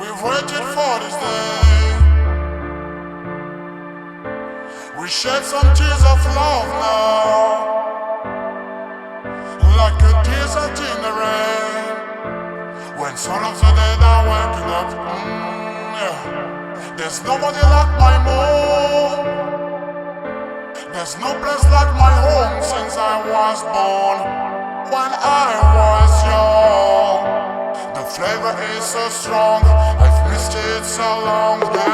We've waited for this day. We shed some tears of love now, like a desert in the rain. When some of the dead are waking up, yeah. There's nobody like my mom. There's no place like my home since I was born. When I was young, the flavor is so strong. I've missed it so long now.